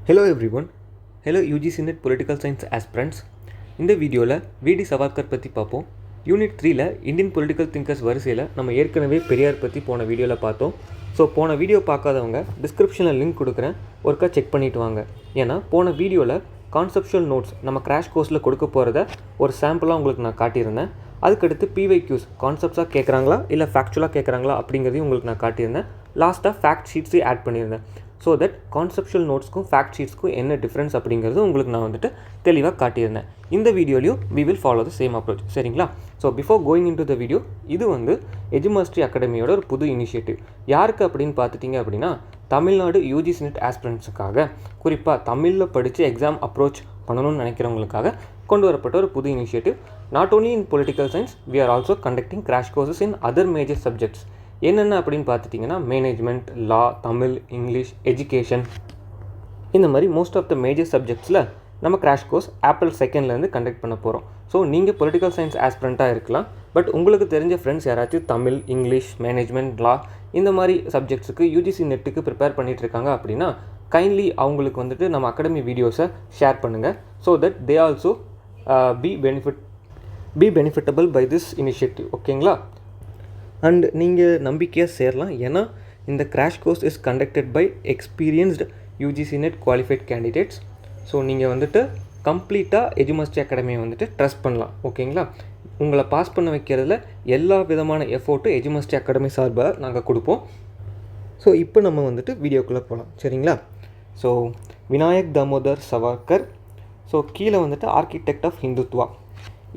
Hello everyone. Hello UGC Net Political Science aspirants. இந்த வீடியோவில் விடி சவார்கர் பற்றி பார்ப்போம். யூனிட் 3ல இந்தியன் பொலிட்டிக்கல் திங்கர்ஸ் வரிசையில் நம்ம ஏற்கனவே பெரியார் பற்றி போன வீடியோவில் பார்த்தோம். ஸோ போன வீடியோ பார்க்காதவங்க டிஸ்கிரிப்ஷனில் லிங்க் கொடுக்குறேன், ஒருக்கா செக் பண்ணிவிட்டு வாங்க. ஏன்னா போன வீடியோவில் கான்செப்ஷுவல் நோட்ஸ் நம்ம கிராஷ் கோர்ஸில் கொடுக்க போகிறத ஒரு சாம்பிளாக உங்களுக்கு நான் காட்டியிருந்தேன். அதுக்கடுத்து PYQs கான்செப்ட்ஸாக கேட்குறாங்களா இல்லை ஃபேக்சுவலாக கேட்குறாங்களா அப்படிங்கிறதையும் உங்களுக்கு நான் காட்டியிருந்தேன். லாஸ்ட்டாக ஃபேக்ட் ஷீட்ஸையும் ஆட் பண்ணியிருந்தேன். ஸோ தட் கான்செப்ஷுவல் நோட்ஸ்க்கும் ஃபேக்ட் ஷீட்ஸ்க்கும் என்ன டிஃப்ரென்ஸ் அப்படிங்கிறது உங்களுக்கு நான் தெளிவாக காட்டியிருந்தேன். இந்த வீடியோலையும் we will follow the same approach. சரிங்களா? So before going in to the video, இது எஜுமாஸ்ட்ரி அகாடமியோட ஒரு புது இனிஷியேட்டிவ். யாருக்கு அப்படின்னு பார்த்துட்டிங்க அப்படின்னா, தமிழ்நாடு UGC NET ஆஸ்பிரண்ட்ஸுக்காக, குறிப்பாக தமிழில் படித்து எக்ஸாம் அப்ரோச் பண்ணணும்னு நினைக்கிறவங்களுக்காக கொண்டு வரப்பட்ட ஒரு புது initiative. Not only in political science, we are also conducting crash courses in other major subjects. என்னென்ன அப்படின்னு பார்த்துட்டிங்கன்னா, மேனேஜ்மெண்ட், லா, தமிழ், இங்கிலீஷ், எஜுகேஷன், இந்த மாதிரி மோஸ்ட் ஆஃப் த மேஜர் சப்ஜெக்ட்ஸில் நம்ம கிராஷ் கோர்ஸ் April 2 கண்டக்ட் பண்ண போகிறோம். ஸோ நீங்கள் பொலிட்டிக்கல் சயின்ஸ் ஆஸ்பிரண்ட்டாக இருக்கலாம், பட் உங்களுக்கு தெரிஞ்ச ஃப்ரெண்ட்ஸ் யாராச்சும் தமிழ், இங்கிலீஷ், மேனேஜ்மெண்ட், லா இந்த மாதிரி சப்ஜெக்ட்ஸுக்கு UGC நெட்டுக்கு ப்ரிப்பேர் பண்ணிகிட்ருக்காங்க அப்படின்னா கைண்ட்லி அவங்களுக்கு நம்ம அகாடமி வீடியோஸை ஷேர் பண்ணுங்கள். So that they also be benefitable by this initiative. ஓகேங்களா? அண்ட் நீங்கள் நம்பிக்கையாக சேரலாம். ஏன்னா இந்த crash course is conducted by experienced UGC NET qualified candidates. So நீங்கள் கம்ப்ளீட்டாக எஜுமாஸ்ட்ரி அகாடமியை ட்ரஸ்ட் பண்ணலாம். ஓகேங்களா? உங்களை பாஸ் பண்ண வைக்கிறதுல எல்லா விதமான எஃபோர்ட்டும் எஜுமாஸ்ட்ரி அகாடமி சார்பாக நாங்கள் கொடுப்போம். ஸோ இப்போ நம்ம வீடியோக்குள்ளே போகலாம். சரிங்களா? ஸோ விநாயக் தாமோதர் சவார்கர். ஸோ கீழே ஆர்கிடெக்ட் ஆஃப் ஹிந்துத்வா.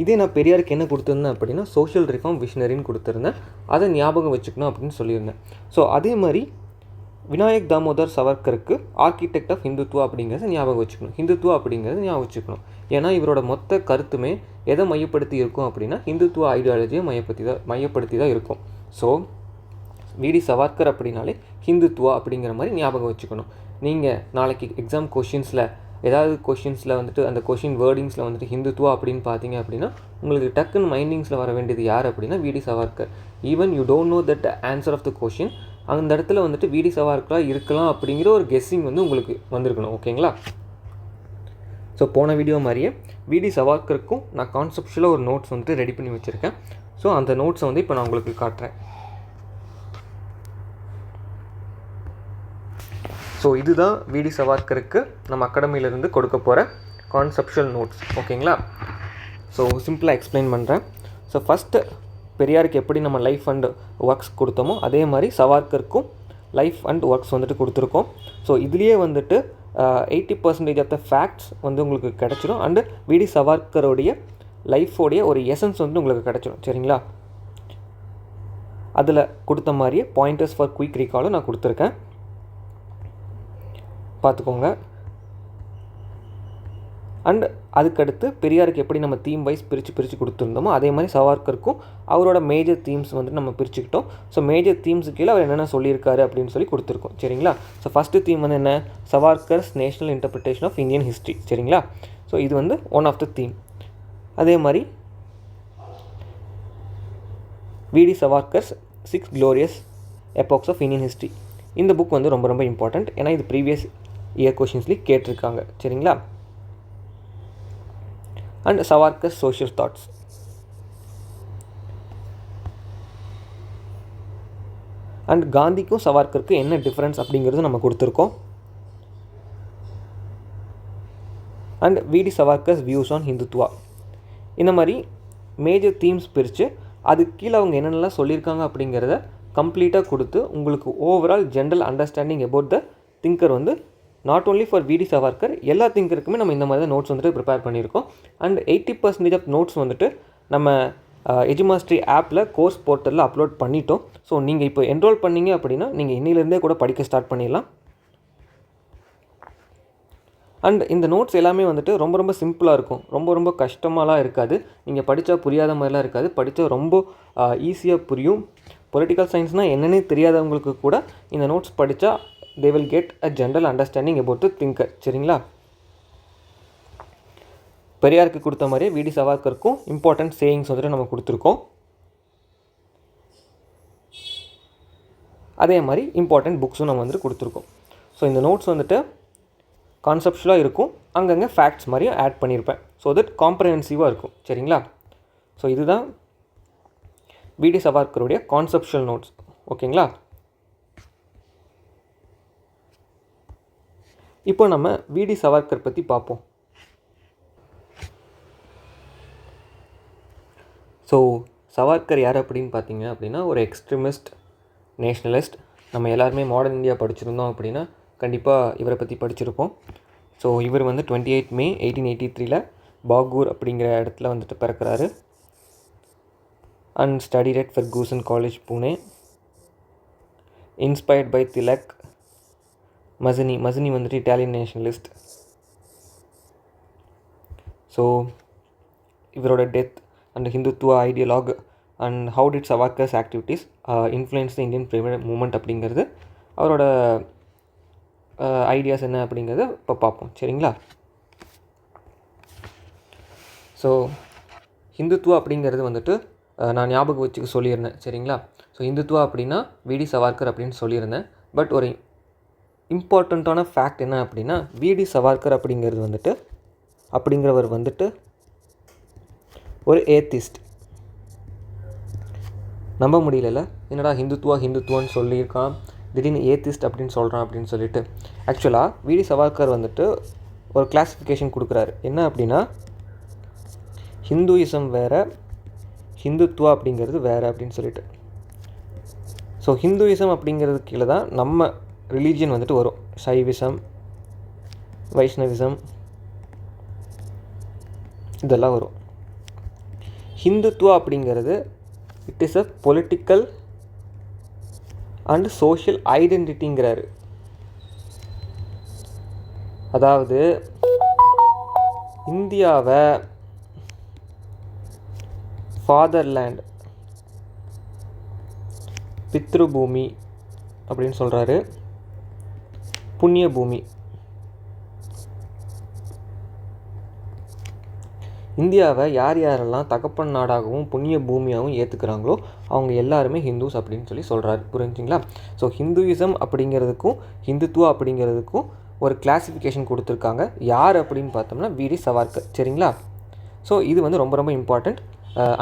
இதே நான் பெரியாருக்கு என்ன கொடுத்துருந்தேன் அப்படின்னா சோஷியல் ரிஃபார்ம் விஷனரின்னு கொடுத்துருந்தேன். அதை ஞாபகம் வச்சுக்கணும் அப்படின்னு சொல்லியிருந்தேன். ஸோ அதே மாதிரி விநாயக் தாமோதர் சவர்கருக்கு ஆர்கிடெக்ட் ஆஃப் ஹிந்துத்வா அப்படிங்கிறத ஞாபகம் வச்சுக்கணும். ஹிந்துத்வா அப்படிங்கிறத ஞாபகம் வச்சுக்கணும். ஏன்னா இவரோட மொத்த கருத்துமே எதை மையப்படுத்தி இருக்கும் அப்படின்னா ஹிந்துத்வா ஐடியாலஜியை மையப்படுத்தி தான் இருக்கும். ஸோ விடி சவார்கர் அப்படின்னாலே ஹிந்துத்வா அப்படிங்கிற மாதிரி ஞாபகம் வச்சுக்கணும். நீங்கள் நாளைக்கு எக்ஸாம் கொஷின்ஸில் ஏதாவது கொஷின்ஸில் அந்த கொஷின் வேர்டிங்ஸில் ஹிந்துத்வா அப்படின்னு பார்த்தீங்க அப்படின்னா உங்களுக்கு டக்குன்னு மைண்டிங்ஸில் வர வேண்டியது யார் அப்படின்னா VD Savarkar. Even you don't know that answer of the question, அந்த இடத்துல விடி சவார்கராக இருக்கலாம் அப்படிங்கிற ஒரு கெஸ்ஸிங் உங்களுக்கு வந்திருக்கணும். ஓகேங்களா? ஸோ போன வீடியோ மாதிரியே விடி சவார்கருக்கும் நான் கான்செப்ஷுவலாக ஒரு நோட்ஸ் ரெடி பண்ணி வச்சுருக்கேன். ஸோ அந்த நோட்ஸை இப்போ நான் உங்களுக்கு காட்டுறேன். ஸோ இதுதான் விடி சவார்கருக்கு நம்ம அகாடமியிலேருந்து கொடுக்க போகிற கான்செப்ஷுவல் நோட்ஸ். ஓகேங்களா? ஸோ சிம்பிளாக எக்ஸ்பிளைன் பண்ணுறேன். ஸோ ஃபஸ்ட்டு பெரியாருக்கு எப்படி நம்ம லைஃப் அண்ட் ஒர்க்ஸ் கொடுத்தோமோ அதே மாதிரி சவார்கருக்கும் லைஃப் அண்ட் ஒர்க்ஸ் கொடுத்துருக்கோம். ஸோ இதுலேயே 80% ஆஃப் த ஃபேக்ட்ஸ் உங்களுக்கு கிடச்சிடும். அண்டு விடி சவார்கருடைய லைஃபோடைய ஒரு எசன்ஸ் உங்களுக்கு கிடச்சிடும். சரிங்களா? அதில் கொடுத்த மாதிரியே பாயிண்டர்ஸ் ஃபார் குயிக் ரீகாலும் நான் கொடுத்துருக்கேன், பார்த்துக்கோங்க. அண்ட் அதுக்கடுத்து பெரியாருக்கு எப்படி நம்ம தீம் வைஸ் பிரித்து கொடுத்துருந்தோமோ அதே மாதிரி சவார்கருக்கும் அவரோட மேஜர் தீம்ஸ் நம்ம பிரிச்சுக்கிட்டோம். ஸோ மேஜர் தீம்ஸுக்கு கீழே அவர் என்னென்ன சொல்லியிருக்காரு அப்படின்னு சொல்லி கொடுத்துருக்கோம். சரிங்களா? ஸோ ஃபஸ்ட்டு தீம் என்ன? Savarkar's national interpretation of Indian history. சரிங்களா? ஸோ இது ஒன் ஆஃப் த தீம். அதே மாதிரி V D Savarkar's 6 glorious epochs of Indian history. இந்த புக் ரொம்ப ரொம்ப இம்பார்ட்டண்ட். ஏன்னா இது ப்ரீவியஸ் இயர் கொஷின்ஸ்லேயும் கேட்டிருக்காங்க. சரிங்களா? And Savarkar's social thoughts. And காந்திக்கும் சவார்கருக்கும் என்ன டிஃப்ரென்ஸ் அப்படிங்கிறது நம்ம கொடுத்துருக்கோம். அண்ட் விடி சவார்கர்ஸ் வியூஸ் ஆன் ஹிந்துத்வா. இந்த மாதிரி மேஜர் தீம்ஸ் பிரித்து அதுக்கு கீழே அவங்க என்னென்னலாம் சொல்லியிருக்காங்க அப்படிங்கிறத கம்ப்ளீட்டாக கொடுத்து உங்களுக்கு overall general understanding about the thinker not only for விடி சவார்கர், எல்லா திங்கருக்குமே நம்ம இந்த மாதிரி தான் நோட்ஸ் ப்ரிப்பேர் பண்ணியிருக்கோம். அண்ட் 80% ஆஃப் நோட்ஸ் நம்ம எஜுமாஸ்ட்ரி ஆப்பில் கோர்ஸ் போர்ட்டலில் அப்லோட் பண்ணிட்டோம். ஸோ நீங்கள் இப்போ என்ரோல் பண்ணிங்க அப்படின்னா நீங்கள் இன்னிலேருந்தே கூட படிக்க ஸ்டார்ட் பண்ணிடலாம். அண்ட் இந்த நோட்ஸ் எல்லாமே ரொம்ப ரொம்ப சிம்பிளாக இருக்கும், ரொம்ப ரொம்ப கஷ்டமாலாம் இருக்காது. நீங்கள் படித்தா புரியாத மாதிரிலாம் இருக்காது, படித்தா ரொம்ப ஈஸியாக புரியும். பொலிட்டிக்கல் சயின்ஸ்னால் என்னென்னே தெரியாதவங்களுக்கு கூட இந்த நோட்ஸ் படித்தா they will get a general understanding about the thinker. சரிங்களா? பெரியாருக்கு கொடுத்த மாதிரியே விடி சவார்கருக்கும் இம்பார்ட்டன்ட் சேயிங்ஸ் நம்ம கொடுத்துருக்கோம். அதே மாதிரி இம்பார்ட்டன்ட் புக்ஸும் நம்ம கொடுத்துருக்கோம். ஸோ இந்த நோட்ஸ் கான்செப்ஷுவலாக இருக்கும், அங்கங்கே ஃபேக்ட்ஸ் மாதிரியும் ஆட் பண்ணியிருப்பேன். ஸோ தட் காம்ப்ரஹென்சிவாக இருக்கும். சரிங்களா? ஸோ இதுதான் விடி சவார்கருடைய கான்செப்ஷுவல் நோட்ஸ். ஓகேங்களா? இப்போ நம்ம விடி சவார்கர் பற்றி பார்ப்போம். ஸோ சவார்கர் யார் அப்படின்னு பார்த்தீங்க அப்படின்னா, ஒரு எக்ஸ்ட்ரீமிஸ்ட் நேஷ்னலிஸ்ட். நம்ம எல்லாருமே மாடர்ன் இந்தியா படிச்சிருந்தோம் அப்படின்னா கண்டிப்பாக இவரை பற்றி படிச்சிருப்போம். ஸோ இவர் வந்து 28 May 1883 பாகூர் அப்படிங்கிற இடத்துல வந்துட்டு பிறக்கிறாரு. And studied at Fergusson college, Pune. Inspired by Tilak. Mazzini வந்துட்டு இட்டாலியன் நேஷனலிஸ்ட். ஸோ இவரோட death and Hindutva ideology and how did Savarkar's activities influence the Indian freedom movement அப்படிங்கிறது, அவரோட ஐடியாஸ் என்ன அப்படிங்கிறத இப்போ பார்ப்போம். சரிங்களா? ஸோ ஹிந்துத்துவா அப்படிங்கிறது வந்துட்டு நான் ஞாபகம் வச்சுக்க சொல்லியிருந்தேன். சரிங்களா? ஸோ ஹிந்துத்துவா அப்படின்னா விடி சவார்கர் அப்படின்னு சொல்லியிருந்தேன். பட் ஒரு இம்பார்ட்டண்ட்டான ஃபேக்ட் என்ன அப்படின்னா, விடி சவார்கர் அப்படிங்கிறவர் வந்துட்டு ஒரு ஏத்திஸ்ட். நம்ப முடியல, என்னடா ஹிந்துத்துவான்னு சொல்லியிருக்கான், திடீர்னு ஏத்திஸ்ட் அப்படின்னு சொல்கிறான் அப்படின்னு சொல்லிட்டு. ஆக்சுவலாக விடி சவார்கர் வந்துட்டு ஒரு கிளாஸிஃபிகேஷன் கொடுக்குறாரு. என்ன அப்படின்னா, ஹிந்துயிசம் வேறு, ஹிந்துத்துவா அப்படிங்கிறது வேறு அப்படின்னு சொல்லிட்டு. ஸோ ஹிந்துயிசம் அப்படிங்கிறது கீழே தான் நம்ம ரிலீஜியன் வந்துட்டு வரும். சைவிசம், வைஷ்ணவிசம் இதெல்லாம் வரும். ஹிந்துத்துவா அப்படிங்கிறது it is a political and social ஐடென்டிட்டிங்கிறாரு. அதாவது இந்தியாவை ஃபாதர்லேண்ட், பித்ருபூமி அப்படின்னு சொல்கிறாரு, புண்ணிய பூமி. இந்தியாவை யாரெல்லாம் தகப்பன் நாடாகவும் புண்ணிய பூமியாகவும் ஏற்றுக்கிறாங்களோ அவங்க எல்லாருமே ஹிந்துஸ் அப்படின்னு சொல்கிறாரு. புரிஞ்சுங்களா? ஸோ ஹிந்துயிசம் அப்படிங்கிறதுக்கும் ஹிந்துத்துவா அப்படிங்கிறதுக்கும் ஒரு கிளாஸிஃபிகேஷன் கொடுத்துருக்காங்க. யார் அப்படின்னு பார்த்தோம்னா விடி சவார்கர். சரிங்களா? ஸோ இது வந்து ரொம்ப ரொம்ப இம்பார்ட்டண்ட்,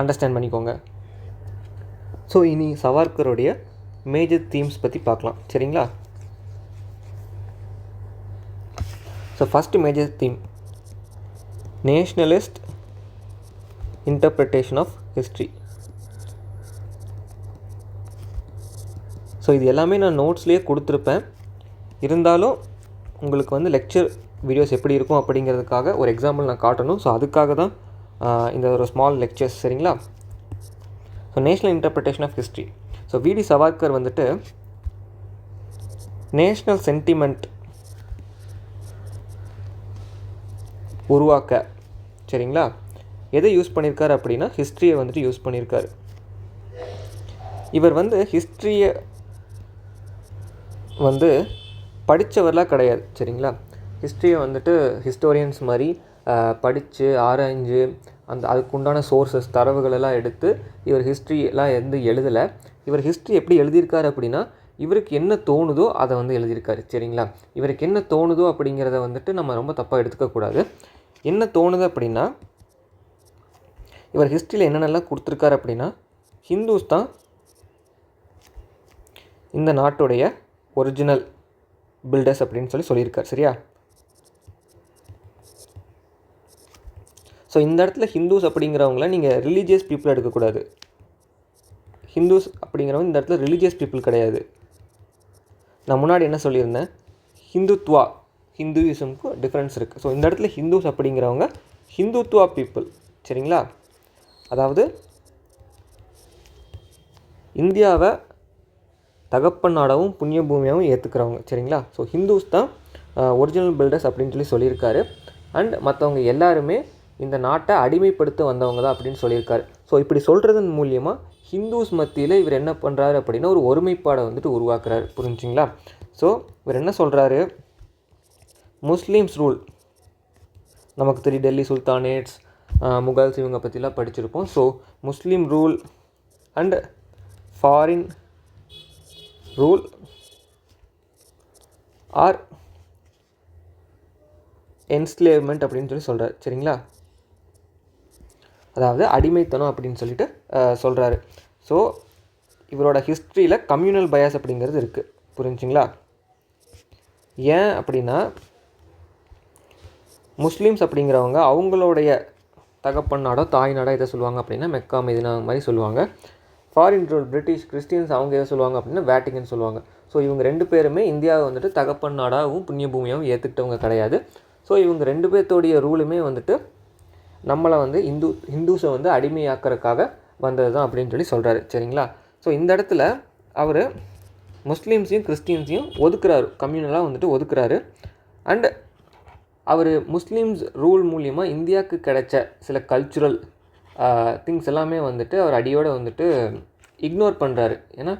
அண்டர்ஸ்டாண்ட் பண்ணிக்கோங்க. ஸோ இனி சவார்கருடைய மேஜர் தீம்ஸ் பற்றி பார்க்கலாம். சரிங்களா? So first major theme, nationalist interpretation of history. So இது எல்லாமே நான் நோட்ஸ்லேயே கொடுத்துருப்பேன். இருந்தாலும் உங்களுக்கு வந்து லெக்சர் வீடியோஸ் எப்படி இருக்கும் அப்படிங்கிறதுக்காக ஒரு எக்ஸாம்பிள் நான் காட்டணும். ஸோ அதுக்காக தான் இந்த ஒரு ஸ்மால் லெக்சர்ஸ். சரிங்களா? So national interpretation of history. So VD Savarkar வந்துட்டு நேஷ்னல் சென்டிமெண்ட் உருவாக்க, சரிங்களா, எதை யூஸ் பண்ணியிருக்காரு அப்படின்னா ஹிஸ்ட்ரியை வந்துட்டு யூஸ் பண்ணியிருக்காரு. இவர் வந்து ஹிஸ்ட்ரியை வந்து படித்தவரெலாம் கிடையாது. சரிங்களா? ஹிஸ்ட்ரியை வந்துட்டு ஹிஸ்டோரியன்ஸ் மாதிரி படித்து ஆராய்ஞ்சு அதுக்குண்டான சோர்ஸஸ் தரவுகளெல்லாம் எடுத்து இவர் ஹிஸ்ட்ரியெலாம் எழுதலை. இவர் ஹிஸ்ட்ரி எப்படி எழுதியிருக்காரு அப்படின்னா, இவருக்கு என்ன தோணுதோ அதை வந்து எழுதியிருக்காரு. சரிங்களா? இவருக்கு என்ன தோணுதோ அப்படிங்கிறத வந்துட்டு நம்ம ரொம்ப தப்பாக எடுத்துக்கக்கூடாது. என்ன தோணுது அப்படின்னா, இவர் ஹிஸ்ட்ரியில் என்னென்னலாம் கொடுத்துருக்காரு அப்படின்னா, ஹிந்துஸ் தான் இந்த நாட்டுடைய ஒரிஜினல் பில்டர்ஸ் அப்படின்னு சொல்லியிருக்கார். சரியா? ஸோ இந்த இடத்துல ஹிந்துஸ் அப்படிங்கிறவங்கள நீங்கள் ரிலீஜியஸ் பீப்புள் எடுக்கக்கூடாது. ஹிந்துஸ் அப்படிங்கிறவங்க இந்த இடத்துல ரிலீஜியஸ் பீப்புள் கிடையாது. நான் முன்னாடி என்ன சொல்லியிருந்தேன், ஹிந்துத்வா ஹிந்துயிசமுக்கும் டிஃப்ரென்ஸ் இருக்குது. ஸோ இந்த இடத்துல ஹிந்துஸ் அப்படிங்கிறவங்க ஹிந்துத்வா பீப்புள். சரிங்களா? அதாவது இந்தியாவை தகப்பன் நாடாகவும் புண்ணிய பூமியாகவும் ஏற்றுக்கிறவங்க. சரிங்களா? ஸோ ஹிந்துஸ் தான் ஒரிஜினல் பில்டர்ஸ் அப்படின்னு சொல்லியிருக்காரு. அண்ட் மற்றவங்க எல்லாருமே இந்த நாட்டை அடிமைப்படுத்த வந்தவங்க தான் அப்படின்னு சொல்லியிருக்காரு. ஸோ இப்படி சொல்கிறதன் மூலியமாக ஹிந்துஸ் மத்தியில் இவர் என்ன பண்ணுறாரு அப்படின்னா ஒரு ஒருமைப்பாடை வந்துட்டு உருவாக்குறாரு. புரிஞ்சுங்களா? ஸோ இவர் என்ன சொல்கிறாரு, முஸ்லீம்ஸ் ரூல் நமக்கு தெரியும், டெல்லி சுல்தானேட்ஸ், முகல்ஸ் இவங்க பற்றிலாம் படிச்சிருப்போம். So Muslim rule and foreign rule are enslavement அப்படின்னு சொல்கிறார். சரிங்களா, அதாவது அடிமைத்தனம் அப்படின்னு சொல்லிட்டு சொல்கிறாரு. ஸோ இவரோட ஹிஸ்ட்ரியில் கம்யூனல் பயாஸ் அப்படிங்கிறது இருக்குது. புரிஞ்சுங்களா? ஏன் அப்படின்னா முஸ்லீம்ஸ் அப்படிங்கிறவங்க அவங்களுடைய தகப்பன் நாடோ தாய் நாடோ எதை சொல்லுவாங்க அப்படின்னா மெக்கா மெதினா மாதிரி சொல்லுவாங்க. ஃபாரின் ரூல் பிரிட்டிஷ் கிறிஸ்டியன்ஸ் அவங்க எதை சொல்லுவாங்க அப்படின்னா வேட்டிகன் சொல்லுவாங்க. ஸோ இவங்க 2 பேருமே இந்தியாவை வந்துட்டு தகப்பன் நாடாகவும் புண்ணிய பூமியாகவும் ஏற்றுக்கிட்டவங்க கிடையாது. ஸோ இவங்க 2 பேர்த்தோடைய ரூலுமே வந்துட்டு நம்மளை வந்து ஹிந்துஸை வந்து அடிமையாக்கிறதுக்காக வந்தது தான் அப்படின்னு சொல்கிறாரு. சரிங்களா, ஸோ இந்த இடத்துல அவர் முஸ்லீம்ஸையும் கிறிஸ்டியன்ஸையும் ஒதுக்குறாரு, கம்யூனலாக வந்துட்டு ஒதுக்குறாரு. அண்ட் அவர் முஸ்லீம்ஸ் ரூல் மூலியமாக இந்தியாவுக்கு கிடைச்ச சில கல்ச்சுரல் திங்ஸ் எல்லாமே வந்துட்டு அவர் அடியோடு வந்துட்டு இக்னோர் பண்ணுறாரு. ஏன்னா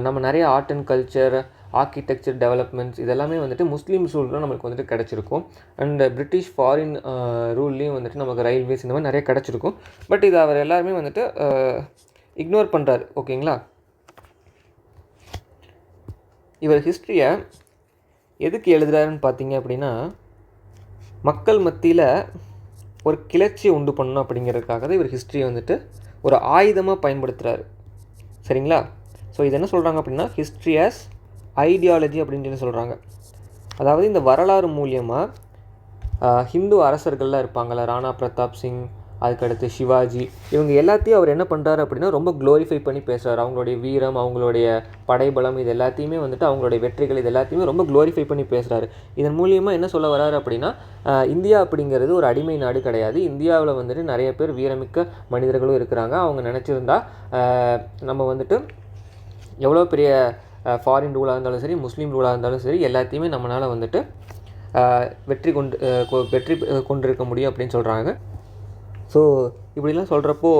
நம்ம நிறைய art and culture, architecture developments இதெல்லாமே வந்துட்டு முஸ்லீம்ஸ் ரூலில் நம்மளுக்கு வந்துட்டு கிடச்சிருக்கும். அண்ட் பிரிட்டிஷ் ஃபாரின் ரூல்லையும் வந்துட்டு நமக்கு ரயில்வேஸ் இந்த மாதிரி நிறைய கிடச்சிருக்கும். பட் இது அவர் எல்லாருமே வந்துட்டு இக்னோர் பண்ணுறாரு. ஓகேங்களா, இவர் ஹிஸ்ட்ரியை எதுக்கு எழுதுகிறாருன்னு பார்த்தீங்க அப்படின்னா மக்கள் மத்தியில் ஒரு கிளர்ச்சியை உண்டு பண்ணணும் அப்படிங்கிறதுக்காக தான் இவர் ஹிஸ்ட்ரியை வந்துட்டு ஒரு ஆயுதமாக பயன்படுத்துகிறாரு. சரிங்களா, ஸோ இது என்ன சொல்கிறாங்க அப்படின்னா ஹிஸ்ட்ரி ஆஸ் ஐடியாலஜி அப்படின்னு சொல்கிறாங்க. அதாவது இந்த வரலாறு மூலியமாக ஹிந்து அரசர்கள்லாம் இருப்பாங்கள்ல, ராணா பிரதாப் சிங், அதுக்கடுத்து சிவாஜி, இவங்க எல்லாத்தையும் அவர் என்ன பண்ணுறாரு அப்படின்னா ரொம்ப க்ளோரிஃபை பண்ணி பேசுகிறார். அவங்களுடைய வீரம், அவங்களுடைய படைபலம், இது எல்லாத்தையுமே வந்துட்டு அவங்களுடைய வெற்றிகள் இது எல்லாத்தையுமே ரொம்ப க்ளோரிஃபை பண்ணி பேசுகிறாரு. இதன் மூலியமாக என்ன சொல்ல வராரு அப்படின்னா இந்தியா அப்படிங்கிறது ஒரு அடிமை நாடு கிடையாது. இந்தியாவில் வந்துட்டு நிறைய பேர் வீரமிக்க மனிதர்களும் இருக்கிறாங்க. அவங்க நினச்சிருந்தா நம்ம வந்துட்டு எவ்வளோ பெரிய ஃபாரின் ரூலாக இருந்தாலும் சரி, முஸ்லீம் ரூலாக இருந்தாலும் சரி, எல்லாத்தையுமே நம்மளால் வந்துட்டு வெற்றி கொண்டிருக்க முடியும் அப்படின்னு சொல்கிறாங்க. ஸோ இப்படிலாம் சொல்கிறப்போ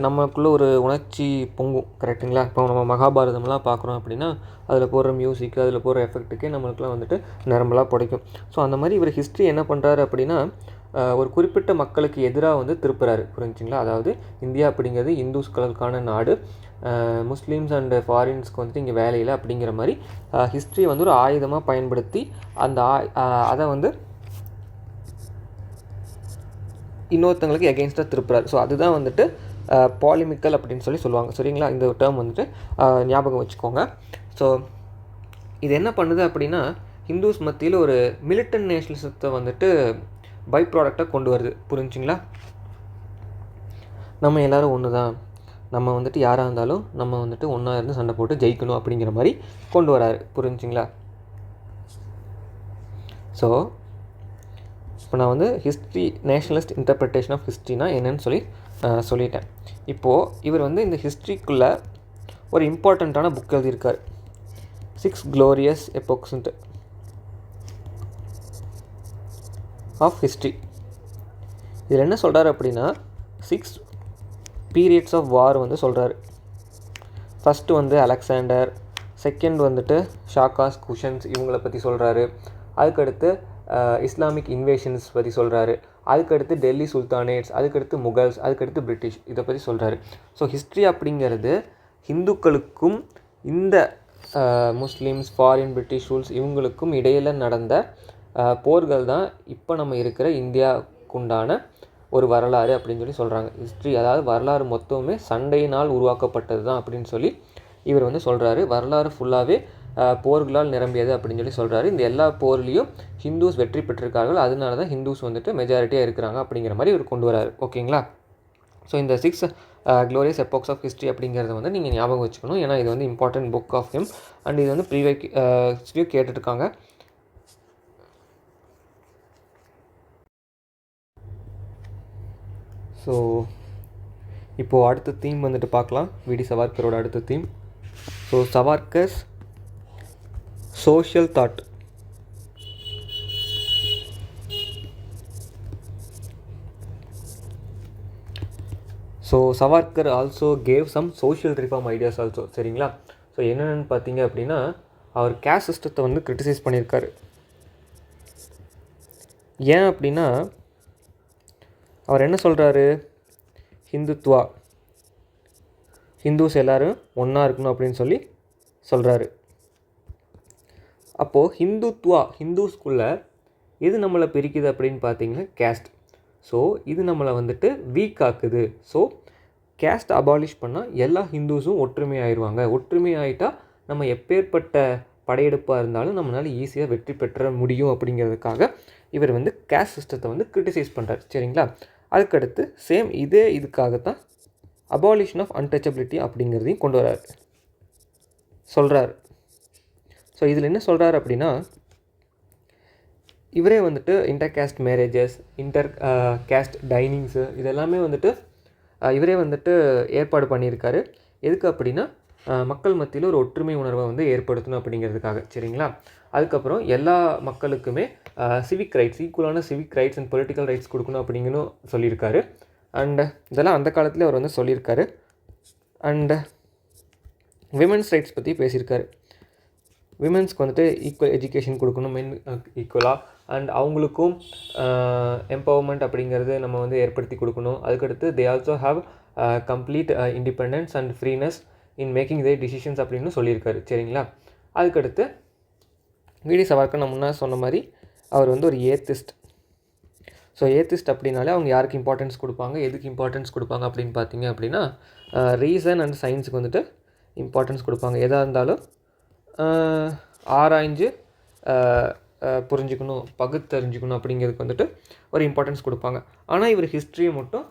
நமக்குள்ளே ஒரு உணர்ச்சி பொங்கும். கரெக்டுங்களா? இப்போ நம்ம மகாபாரதம்லாம் பார்க்குறோம் அப்படின்னா அதில் போடுற மியூசிக், அதில் போடுற எஃபெக்ட்டுக்கே நம்மளுக்குலாம் வந்துட்டு நரம்பெல்லாம் பிடிக்கும். ஸோ அந்த மாதிரி இவர் ஹிஸ்ட்ரி என்ன பண்ணுறாரு அப்படின்னா ஒரு குறிப்பிட்ட மக்களுக்கு எதிராக வந்து திருப்புறாரு. புரிஞ்சுங்களா? அதாவது இந்தியா அப்படிங்கிறது இந்துஸ்களுக்கான நாடு, முஸ்லீம்ஸ் அண்டு ஃபாரின்ஸ்க்கு வந்துட்டு இங்கே வேலையில் அப்படிங்கிற மாதிரி ஹிஸ்ட்ரியை வந்து ஒரு ஆயுதமாக பயன்படுத்தி அந்த அதை வந்து இன்னொருத்தங்களுக்கு எகெயின்ஸ்டாக திருப்புறாரு. ஸோ அதுதான் வந்துட்டு பாலிமிக்கல் அப்படின்னு சொல்லுவாங்க. சரிங்களா, இந்த டேர்ம் வந்துட்டு ஞாபகம் வச்சுக்கோங்க. ஸோ இது என்ன பண்ணுது அப்படின்னா ஹிந்துஸ் மத்தியில் ஒரு மிலிட்டன்ட் நேஷனலிசத்தை வந்துட்டு பை ப்ராடக்டாக கொண்டு வருது. புரிஞ்சுங்களா? நம்ம எல்லோரும் ஒன்று தான், நம்ம வந்துட்டு யாராக இருந்தாலும் நம்ம வந்துட்டு ஒன்றா இருந்து சண்டை போட்டு ஜெயிக்கணும் அப்படிங்கிற மாதிரி கொண்டு வராரு. புரிஞ்சுங்களா? ஸோ இப்போ நான் வந்து ஹிஸ்ட்ரி, நேஷ்னலிஸ்ட் இன்டர்பிரிட்டேஷன் ஆஃப் ஹிஸ்ட்ரினா என்னன்னு சொல்லிட்டேன். இப்போது இவர் வந்து இந்த ஹிஸ்ட்ரிக்குள்ளே ஒரு இம்பார்ட்டண்ட்டான புக் எழுதியிருக்கார், 6 Glorious Epochs ஆஃப் ஹிஸ்ட்ரி. இதில் என்ன சொல்கிறார் அப்படின்னா 6 பீரியட்ஸ் ஆஃப் வார் வந்து சொல்கிறாரு. ஃபஸ்ட்டு வந்து அலெக்சாண்டர், செகண்ட் வந்துட்டு ஷாக்காஸ், குஷன்ஸ் இவங்களை பற்றி சொல்கிறாரு. அதுக்கடுத்து இஸ்லாமிக் இன்வேஷன்ஸ் பற்றி சொல்கிறாரு. அதுக்கடுத்து டெல்லி சுல்தானேட்ஸ், அதுக்கடுத்து முகல்ஸ், அதுக்கடுத்து பிரிட்டிஷ், இதை பற்றி சொல்கிறாரு. ஸோ ஹிஸ்ட்ரி அப்படிங்கிறது ஹிந்துக்களுக்கும் இந்த முஸ்லீம்ஸ், ஃபாரின், பிரிட்டிஷ் ரூல்ஸ் இவங்களுக்கும் இடையில் நடந்த போர்கள் தான் இப்போ நம்ம இருக்கிற இந்தியாவுக்குண்டான ஒரு வரலாறு அப்படின்னு சொல்கிறாங்க. ஹிஸ்ட்ரி அதாவது வரலாறு மொத்தமே சண்டையினால் உருவாக்கப்பட்டது தான் அப்படின்னு இவர் வந்து சொல்கிறாரு. வரலாறு ஃபுல்லாகவே போர்களால் நிரம்பியது அப்படின்னு சொல்கிறாரு. இந்த எல்லா போர்லேயும் ஹிந்துஸ் வெற்றி பெற்றிருக்கார்கள், அதனால தான் ஹிந்துஸ் வந்துட்டு மெஜாரிட்டியாக இருக்கிறாங்க அப்படிங்கிற மாதிரி இவர் கொண்டு வராரு. ஓகேங்களா? ஸோ இந்த 6 Glorious Epochs ஆஃப் ஹிஸ்ட்ரி அப்படிங்கிறத வந்து நீங்கள் ஞாபகம் வச்சுக்கணும். ஏன்னா இது வந்து important book of him. And இது வந்து ப்ரீவியஸ்லியோ கேட்டுட்ருக்காங்க. ஸோ இப்போது அடுத்த தீம் வந்துட்டு பார்க்கலாம், விடி சவார்கரோட அடுத்த theme. So Savarkar's social thought. So Savarkar also gave some social reform ideas also. சரிங்களா? ஸோ என்னென்னு பார்த்தீங்க அப்படின்னா அவர் கேஸ்ட் சிஸ்டத்தை வந்து கிரிட்டிசைஸ் பண்ணியிருக்காரு. ஏன் அப்படின்னா அவர் என்ன சொல்கிறாரு, ஹிந்துத்வா, ஹிந்துஸ் எல்லோரும் ஒன்றா இருக்கணும் அப்படின்னு சொல்கிறாரு. அப்போது ஹிந்துஸ்குள்ளே எது நம்மளை பிரிக்குது அப்படின்னு பார்த்தீங்கன்னா கேஸ்ட். ஸோ இது நம்மளை வந்துட்டு வீக் ஆக்குது. ஸோ கேஸ்ட் அபாலிஷ் பண்ணால் எல்லா ஹிந்துஸும் ஒற்றுமை ஆயிடுவாங்க. ஒற்றுமை ஆகிட்டால் நம்ம எப்பேற்பட்ட படையெடுப்பாக இருந்தாலும் நம்மளால் ஈஸியாக வெற்றி பெற்ற முடியும் அப்படிங்கிறதுக்காக இவர் வந்து கேஸ்ட் சிஸ்டத்தை வந்து கிரிட்டிசைஸ் பண்ணுறாரு. சரிங்களா? அதுக்கடுத்து சேம் இதே இதுக்காகத்தான் அபாலிஷன் ஆஃப் அன்டச்சபிலிட்டி அப்படிங்கிறதையும் கொண்டு வராரு, சொல்கிறார். ஸோ இதில் என்ன சொல்கிறார் அப்படின்னா, இவரே வந்துட்டு inter caste marriages, inter caste dinings இதெல்லாமே வந்துட்டு இவரே வந்துட்டு ஏற்பாடு பண்ணியிருக்காரு. எதுக்கு அப்படின்னா மக்கள் மத்தியில் ஒரு ஒற்றுமை உணர்வை வந்து ஏற்படுத்தணும் அப்படிங்கிறதுக்காக. சரிங்களா? அதுக்கப்புறம் எல்லா மக்களுக்குமே சிவிக் ரைட்ஸ், ஈக்குவலான civic rights and political rights கொடுக்கணும் அப்படிங்கன்னு சொல்லியிருக்காரு. அண்டு இதெல்லாம் அந்த காலத்துலேயே அவர் வந்து சொல்லியிருக்காரு. அண்டு விமென்ஸ் ரைட்ஸ் பற்றி பேசியிருக்காரு. விமென்ஸ்க்கு வந்துட்டு ஈக்குவல் எஜுகேஷன் கொடுக்கணும், மென் ஈக்குவலாக, அண்ட் அவங்களுக்கும் எம்பவர்மெண்ட் அப்படிங்கிறது நம்ம வந்து ஏற்படுத்தி கொடுக்கணும். அதுக்கடுத்து they also have complete independence and freeness in making their decisions அப்படின்னு சொல்லியிருக்காரு. சரிங்களா? அதுக்கடுத்து வி.டி. சவர்கர் நான் முன்னாடி சொன்ன மாதிரி அவர் வந்து ஒரு ஏத்திஸ்ட். ஸோ ஏத்திஸ்ட் அப்படின்னாலே அவங்க யாருக்கு இம்பார்ட்டன்ஸ் கொடுப்பாங்க, எதுக்கு இம்பார்ட்டன்ஸ் கொடுப்பாங்க அப்படின்னு பார்த்தீங்க அப்படின்னா ரீசன் அண்ட் சயின்ஸுக்கு வந்துட்டு இம்பார்ட்டன்ஸ் கொடுப்பாங்க. எதாக இருந்தாலும் ஆராய்ஞ்சு புரிஞ்சுக்கணும், பகுத்தறிஞ்சிக்கணும் அப்படிங்கிறதுக்கு வந்துட்டு ஒரு இம்பார்ட்டன்ஸ் கொடுப்பாங்க. ஆனால் இவர் ஹிஸ்ட்ரியை மட்டும்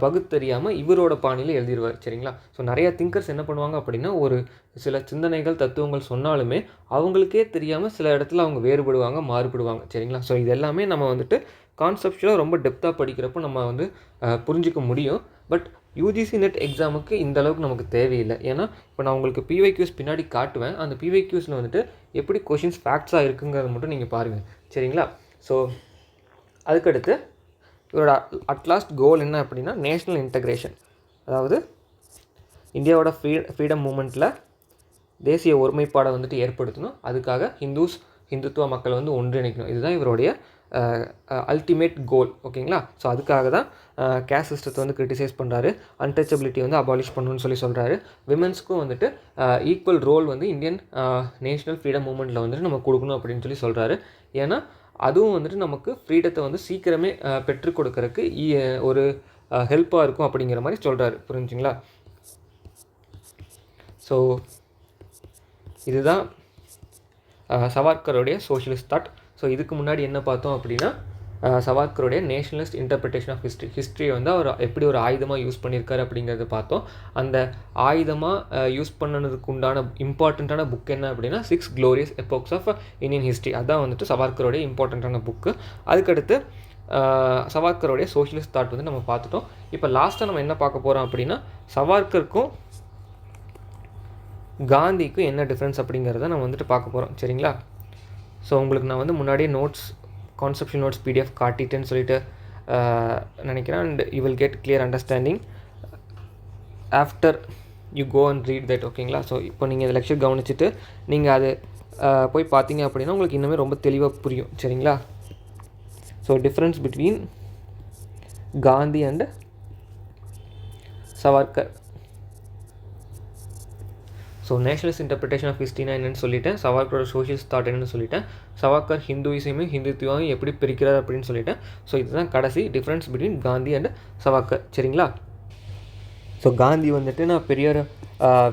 பகுத்தறியாமல் இவரோட பாணியில் எழுதிடுவார். சரிங்களா? ஸோ நிறையா திங்கர்ஸ் என்ன பண்ணுவாங்க அப்படின்னா ஒரு சில சிந்தனைகள் தத்துவங்கள் சொன்னாலுமே அவங்களுக்கே தெரியாமல் சில இடத்துல அவங்க வேறுபடுவாங்க, மாறுபடுவாங்க. சரிங்களா? ஸோ இது எல்லாமே நம்ம வந்துட்டு கான்செப்ஷுவலாக ரொம்ப டெப்த்தாக படிக்கிறப்போ நம்ம வந்து புரிஞ்சிக்க முடியும். பட் யூஜிசி நெட் எக்ஸாமுக்கு இந்த அளவுக்கு நமக்கு தேவையில்லை. ஏன்னா இப்போ நான் உங்களுக்கு பிவைக்யூஸ் பின்னாடி காட்டுவேன். அந்த பிவைக்யூஸில் வந்துட்டு எப்படி கொஷின்ஸ் ஃபேக்ட்ஸாக இருக்குங்கிறத மட்டும் நீங்கள் பாருங்கள். சரிங்களா? ஸோ அதுக்கடுத்து இவரோட அட்லாஸ்ட் கோல் என்ன அப்படின்னா நேஷ்னல் இன்டகிரேஷன். அதாவது இந்தியாவோட ஃப்ரீடம் மூமெண்ட்டில் தேசிய ஒருமைப்பாடை வந்துட்டு ஏற்படுத்தணும். அதுக்காக ஹிந்துத்துவ மக்களை வந்து ஒன்றிணைக்கணும். இதுதான் இவருடைய அல்டிமேட் கோல். ஓகேங்களா? ஸோ அதுக்காக தான் கேஸ்ட் சிஸ்டத்தை வந்து கிரிட்டிசைஸ் பண்ணுறாரு. அன்டச்சபிலிட்டி வந்து அபாலிஷ் பண்ணணும்னு சொல்கிறாரு. விமென்ஸ்க்கும் வந்துட்டு ஈக்குவல் ரோல் வந்து இந்தியன் நேஷ்னல் ஃப்ரீடம் மூமெண்ட்டில் வந்துட்டு நம்ம கொடுக்கணும் அப்படின்னு சொல்கிறாரு. ஏன்னா அதுவும் வந்துட்டு நமக்கு ஃப்ரீடத்தை வந்து சீக்கிரமே பெற்றுக் கொடுக்கறதுக்கு ஒரு ஹெல்ப்பாக இருக்கும் அப்படிங்கிற மாதிரி சொல்கிறாரு. புரிஞ்சுங்களா? ஸோ இதுதான் சவார்கருடைய சோஷியலிஸ்ட் தாட். ஸோ இதுக்கு முன்னாடி என்ன பார்த்தோம் அப்படின்னா சவார்கருடைய நேஷனலிஸ்ட் இன்டர்பிரிட்டேஷன் ஆஃப் ஹிஸ்ட்ரியை வந்து அவர் எப்படி ஒரு ஆயுதமாக யூஸ் பண்ணியிருக்காரு அப்படிங்கிறத பார்த்தோம். அந்த ஆயுதமாக யூஸ் பண்ணதுக்கு உண்டான இம்பார்ட்டண்ட்டான புக் என்ன அப்படின்னா 6 Glorious Epochs of Indian History. அதான் வந்துட்டு சவார்கருடைய இம்பார்ட்டண்ட்டான புக்கு. அதுக்கடுத்து சவார்கருடைய சோஷியலிஸ்ட் தாட் வந்து நம்ம பார்த்துட்டோம். இப்போ லாஸ்ட்டாக நம்ம என்ன பார்க்க போகிறோம் அப்படின்னா சவார்கருக்கும் காந்திக்கும் என்ன டிஃப்ரென்ஸ் அப்படிங்கிறத நம்ம வந்துட்டு பார்க்க போகிறோம். சரிங்களா? ஸோ உங்களுக்கு நான் வந்து முன்னாடியே கான்செப்ஷன் நோட்ஸ் PDF காட்டிட்டேன்னு சொல்லிட்டு நினைக்கிறேன். And you will get clear understanding after you go and read that. ஓகேங்களா? ஸோ இப்போ நீங்கள் இந்த லெக்சர் கவனிச்சுட்டு நீங்கள் அது போய் பார்த்தீங்க அப்படின்னா உங்களுக்கு இன்னுமே ரொம்ப தெளிவாக புரியும். சரிங்களா? So difference between Gandhi and Savarkar. So nationalist interpretation of ஹிஸ்ட்ரினா என்னென்னு சொல்லிட்டேன். சவார்கரோட சோஷியலிஸ்ட் தாட் என்னென்னு சொல்லிட்டேன். சவார்கர் ஹிந்துத்துவையும் எப்படி பிரிக்கிறார் அப்படின்னு சொல்லிட்டேன். ஸோ இதுதான் கடைசி difference between Gandhi and Savarkar. சரிங்களா? ஸோ காந்தி வந்துட்டு நான் பெரிய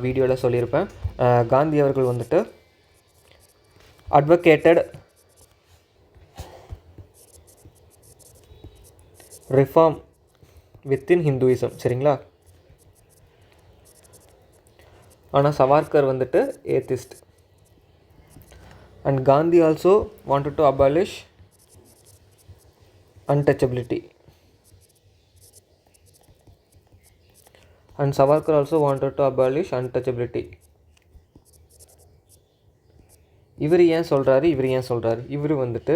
வீடியோவில் சொல்லியிருப்பேன். காந்தி அவர்கள் வந்துட்டு அட்வொகேட்டட் ரிஃபார்ம் வித்தின் ஹிந்துயிசம். சரிங்களா? ஆனால் சவார்கர் வந்துட்டு atheist. And Gandhi also wanted to abolish untouchability. And Savarkar also wanted to abolish untouchability. இவர் ஏன் சொல்கிறாரு? இவர் வந்துட்டு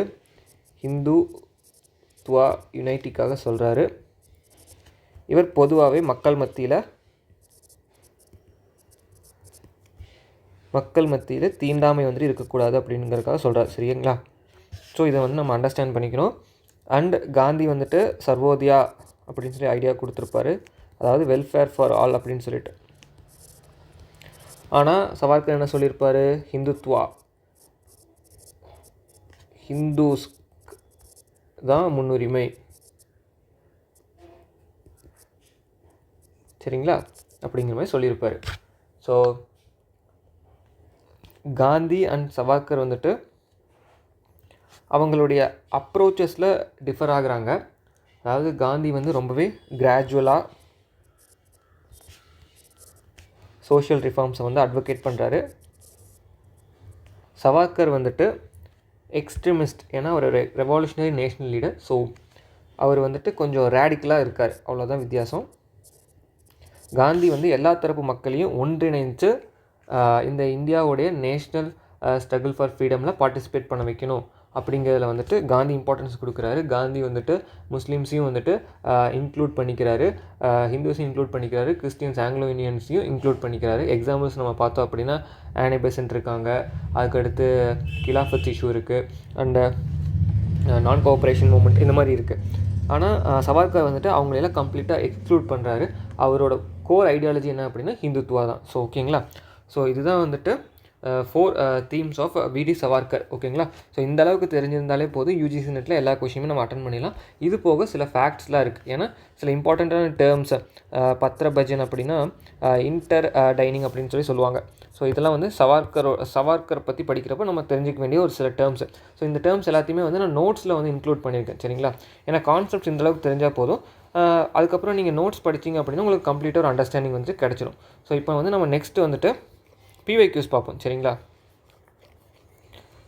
ஹிந்துத்வா யுனைட்டிக்காக சொல்கிறாரு. இவர் பொதுவாகவே மக்கள் மத்தியில் தீண்டாமை வந்துட்டு இருக்கக்கூடாது அப்படிங்கிறதுக்காக சொல்கிறார். சரிங்களா? ஸோ இதை வந்து நம்ம அண்டர்ஸ்டாண்ட் பண்ணிக்கணும். அண்ட் காந்தி வந்துட்டு சர்வோதயா அப்படின்னு சொல்லி ஐடியா கொடுத்துருப்பாரு, அதாவது வெல்ஃபேர் ஃபார் ஆல் அப்படின்னு சொல்லிட்டு. ஆனால் சவார்கர் என்ன சொல்லியிருப்பார்? ஹிந்துத்வா, ஹிந்துஸ் தான் முன்னுரிமை. சரிங்களா, அப்படிங்கிற மாதிரி சொல்லியிருப்பார். ஸோ காந்தி அண்ட் சவார்கர் வந்துட்டு அவங்களுடைய அப்ரோச்சஸில் டிஃபர் ஆகுறாங்க. அதாவது காந்தி வந்து ரொம்பவே கிராஜுவலாக சோஷியல் ரிஃபார்ம்ஸை வந்து அட்வொகேட் பண்ணுறாரு. சவார்கர் வந்துட்டு எக்ஸ்ட்ரீமிஸ்ட், ஏன்னா அவர் ஒரு ரெவல்யூஷனரி நேஷனல் லீடர். ஸோ அவர் வந்துட்டு கொஞ்சம் ரேடிக்கலாக இருக்கார், அவ்வளோதான் வித்தியாசம். காந்தி வந்து எல்லா தரப்பு மக்களையும் ஒன்றிணைந்து இந்த இந்தியாவுடைய நேஷ்னல் ஸ்ட்ரகிள் ஃபார் ஃப்ரீடமில் பார்ட்டிசிபேட் பண்ண வைக்கணும் அப்படிங்கிறதுல வந்துட்டு காந்தி இம்பார்ட்டன்ஸ் கொடுக்குறாரு. காந்தி வந்துட்டு முஸ்லீம்ஸையும் வந்துட்டு இன்க்ளூட் பண்ணிக்கிறாரு, ஹிந்துஸையும் இன்க்ளூட் பண்ணிக்கிறாரு, கிறிஸ்டியன்ஸ் ஆங்கிலோ இண்டியன்ஸையும் இன்க்ளூட் பண்ணிக்கிறாரு. எக்ஸாம்பிள்ஸ் நம்ம பார்த்தோம் அப்படின்னா ஆனி பெசன்ட் இருக்காங்க, அதுக்கடுத்து கிலாஃபத் இஷ்யூ இருக்குது, அண்டு நான் கோஆப்ரேஷன் மூமெண்ட், இந்த மாதிரி இருக்குது. ஆனால் சவார்கர் வந்துட்டு அவங்களெல்லாம் கம்ப்ளீட்டாக எக்ஸ்க்ளூட் பண்ணுறாரு. அவரோட கோர் ஐடியாலஜி என்ன அப்படின்னா ஹிந்துத்துவா தான். ஸோ ஓகேங்களா, ஸோ இதுதான் வந்துட்டு 4 தீம்ஸ் ஆஃப் விடி சவார்கர். ஓகேங்களா, ஸோ இந்த அளவுக்கு தெரிஞ்சிருந்தாலே போதும், யூஜிசி நெட்டில் எல்லா கொஷினுமே நம்ம அட்டன் பண்ணிடலாம். இது போக சில ஃபேக்ட்ஸ்லாம் இருக்குது. ஏன்னா சில இம்பார்ட்டண்ட்டான டேர்ம்ஸ், பத்ர பஜன் அப்படின்னா இன்டர் டைனிங் அப்படின்னு சொல்லுவாங்க. ஸோ இதெல்லாம் வந்து சவார்கர் பற்றி படிக்கிறப்போ நம்ம தெரிஞ்சிக்க வேண்டிய ஒரு சில டேர்ம்ஸ். ஸோ இந்த டேர்ம்ஸ் எல்லாத்தையுமே வந்து நான் நோட்ஸில் வந்து இன்க்ளூட் பண்ணியிருக்கேன். சரிங்களா, ஏன்னா கான்செப்ட்ஸ் இந்தளவுக்கு தெரிஞ்சால் போதும். அதுக்கப்புறம் நீங்கள் நோட்ஸ் படிச்சிங்க அப்படின்னா உங்களுக்கு கம்ப்ளீட்டாக ஒரு அண்டர்ஸ்டாண்டிங் வந்து கிடச்சிடும். ஸோ இப்போ வந்து நம்ம நெக்ஸ்ட்டு வந்துட்டு பிவைக்யூஸ் பார்ப்போம். சரிங்களா,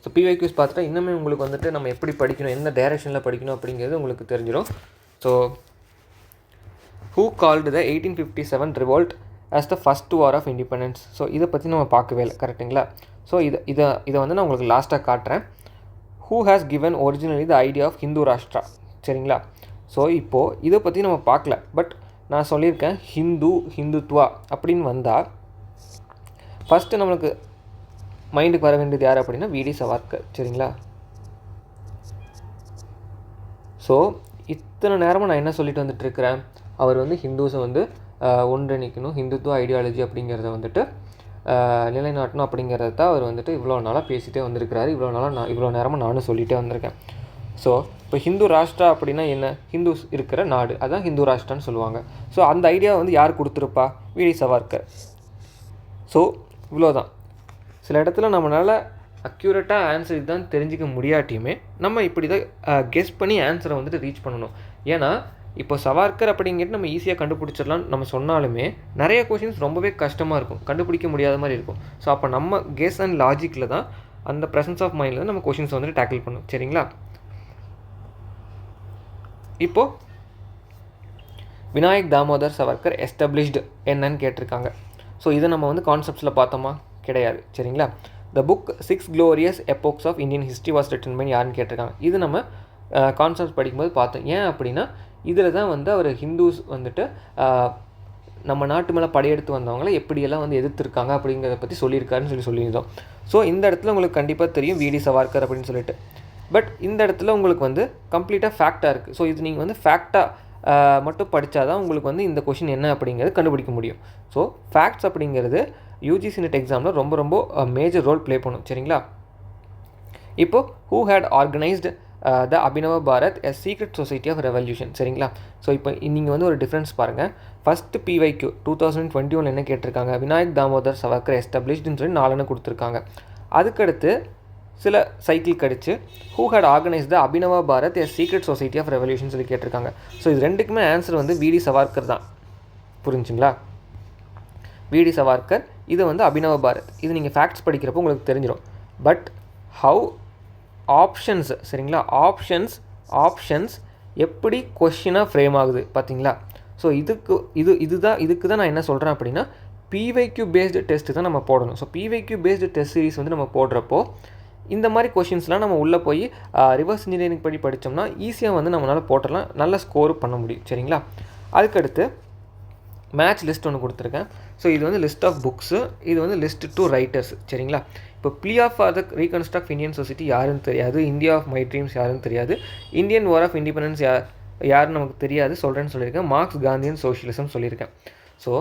ஸோ பிவைக்யூஸ் பார்த்துட்டா இன்னுமே உங்களுக்கு வந்துட்டு நம்ம எப்படி படிக்கணும், எந்த டைரெக்ஷனில் படிக்கணும் அப்படிங்கிறது உங்களுக்கு தெரிஞ்சிடும். So who called the 1857 revolt as the first war of independence? So இதை பற்றி நம்ம பார்க்கவே இல்லை, கரெக்டுங்களா? ஸோ இதை வந்து நான் உங்களுக்கு லாஸ்ட்டாக காட்டுறேன். Who has given originally the idea of Hindu Rashtra? சரிங்களா, ஸோ இப்போது இதை பற்றி நம்ம பார்க்கல, பட் நான் சொல்லியிருக்கேன் ஹிந்துத்வா அப்படின்னு வந்தால் ஃபஸ்ட்டு நம்மளுக்கு மைண்டுக்கு வர வேண்டியது யார் அப்படின்னா விடி சவார்கர். சரிங்களா, ஸோ இத்தனை நேரமாக நான் என்ன சொல்லிட்டு வந்துட்டுருக்கிறேன், அவர் வந்து ஹிந்துஸை வந்து ஒன்றிணைக்கணும், ஹிந்துத்துவ ஐடியாலஜி அப்படிங்கிறத வந்துட்டு நிலைநாட்டணும் அப்படிங்கிறத தான் அவர் வந்துட்டு இவ்வளோ நாளாக பேசிகிட்டே வந்திருக்கிறாரு. இவ்வளோ நேரமாக நானும் சொல்லிகிட்டே வந்திருக்கேன். ஸோ இப்போ ஹிந்து ராஷ்ட்ரா அப்படின்னா என்ன? ஹிந்துஸ் இருக்கிற நாடு, அதான் ஹிந்து ராஷ்ட்ரான்னு சொல்லுவாங்க. ஸோ அந்த ஐடியா வந்து யார் கொடுத்துருப்பா? விடி சவார்கர். ஸோ இவ்வளோதான். சில இடத்துல நம்மளால் அக்யூரேட்டாக ஆன்சர் இதுதான் தெரிஞ்சிக்க முடியாட்டியுமே நம்ம இப்படி தான் கெஸ் பண்ணி ஆன்சரை வந்துட்டு ரீச் பண்ணணும். ஏன்னா இப்போ சவார்கர் அப்படிங்கிறது நம்ம ஈஸியாக கண்டுபிடிச்சிடலாம் நம்ம சொன்னாலுமே நிறைய கொஷின்ஸ் ரொம்பவே கஷ்டமாக இருக்கும், கண்டுபிடிக்க முடியாத மாதிரி இருக்கும். ஸோ அப்போ நம்ம கெஸ் அண்ட் லாஜிக்கில் தான், அந்த ப்ரெசன்ஸ் ஆஃப் மைண்டில் தான் நம்ம கொஷின்ஸ் வந்துட்டு டேக்கிள் பண்ணணும். சரிங்களா, இப்போது விநாயக் தாமோதர் சவர்கர் எஸ்டாப்ளிஷ்டு என்னன்னு கேட்டிருக்காங்க. ஸோ இதை நம்ம வந்து கான்செப்ட்ஸில் பார்த்தோமா? கிடையாது. சரிங்களா, the book 6 Glorious Epochs of Indian History was written by யாருன்னு கேட்டிருக்காங்க. இது நம்ம கான்செப்ட் படிக்கும்போது பார்த்தோம். ஏன் அப்படின்னா இதில் தான் வந்து அவர் ஹிந்துஸ் வந்துட்டு நம்ம நாட்டு மேலே படையெடுத்து வந்தவங்களை எப்படியெல்லாம் வந்து எதிர்த்துருக்காங்க அப்படிங்கிறத பற்றி சொல்லியிருக்காருன்னு சொல்லியிருந்தோம். ஸோ இந்த இடத்துல உங்களுக்கு கண்டிப்பாக தெரியும் விடி சவார்கர் அப்படின்னு சொல்லிட்டு. பட் இந்த இடத்துல உங்களுக்கு வந்து கம்ப்ளீட்டாக ஃபேக்டாக இருக்குது. ஸோ இது நீங்கள் வந்து ஃபேக்டாக மட்டும் படித்தா தான் உங்களுக்கு வந்து இந்த கொஷின் என்ன அப்படிங்கிறது கண்டுபிடிக்க முடியும். ஸோ ஃபேக்ட்ஸ் அப்படிங்கிறது யூஜிசி நெட் எக்ஸாமில் ரொம்ப ரொம்ப மேஜர் ரோல் ப்ளே பண்ணும். சரிங்களா, இப்போது who had organised the Abhinav Bharat a secret society of revolution? சரிங்களா, ஸோ இப்போ நீங்கள் வந்து ஒரு டிஃப்ரென்ஸ் பாருங்கள். ஃபஸ்ட்டு பிவைக்யூ 2021 என்ன கேட்டிருக்காங்க? விநாயக் தாமோதர் சவர்கர் எஸ்டாப்ளிஷ்டுன்னு சொல்லி 4 கொடுத்துருக்காங்க. அதுக்கடுத்து சில சைக்கிள் கடிச்சு who had organise the Abhinav Bharat a secret society of revolution சொல்லி கேட்டிருக்காங்க. ஸோ இது ரெண்டுக்குமே ஆன்சர் வந்து விடி சவார்கர் தான். புரிஞ்சுங்களா, விடி சவார்கர், இது வந்து அபினவ பாரத். இது நீங்கள் ஃபேக்ட்ஸ் படிக்கிறப்போ உங்களுக்கு தெரிஞ்சிடும். பட் ஹவு ஆப்ஷன்ஸ், சரிங்களா, ஆப்ஷன்ஸ் எப்படி கொஷினாக ஃப்ரேம் ஆகுது பார்த்தீங்களா? ஸோ இதுக்கு தான் நான் என்ன சொல்கிறேன் அப்படின்னா பிவைக்யூ பேஸ்டு டெஸ்ட்டு தான் நம்ம போடணும். So PYQ based test series வந்து நம்ம போடுறப்போ இந்த மாதிரி கொஷின்ஸ்லாம் நம்ம உள்ளே போய் ரிவர்ஸ் இன்ஜினியரிங் படி படித்தோம்னா ஈஸியாக வந்து நம்மளால் போட்டுடலாம், நல்ல ஸ்கோர் பண்ண முடியும். சரிங்களா, அதுக்கடுத்து மேட்ச் லிஸ்ட் ஒன்று கொடுத்துருக்கேன். ஸோ இது வந்து லிஸ்ட் ஆஃப் புக்ஸு, இது வந்து லிஸ்ட் டு ரைட்டர்ஸ். சரிங்களா, இப்போ plea of the reconstruct Indian society யாருன்னு தெரியாது, இந்தியா ஆஃப் மை ட்ரீம்ஸ் யாருன்னு தெரியாது, இந்தியன் வார் ஆஃப் இண்டிபெண்டன்ஸ் யாருன்னு நமக்கு தெரியாது, சொல்கிறேன்னு சொல்லியிருக்கேன். மார்க்ஸ் காந்தியன் சோஷியலிசம் சொல்லியிருக்கேன். ஸோ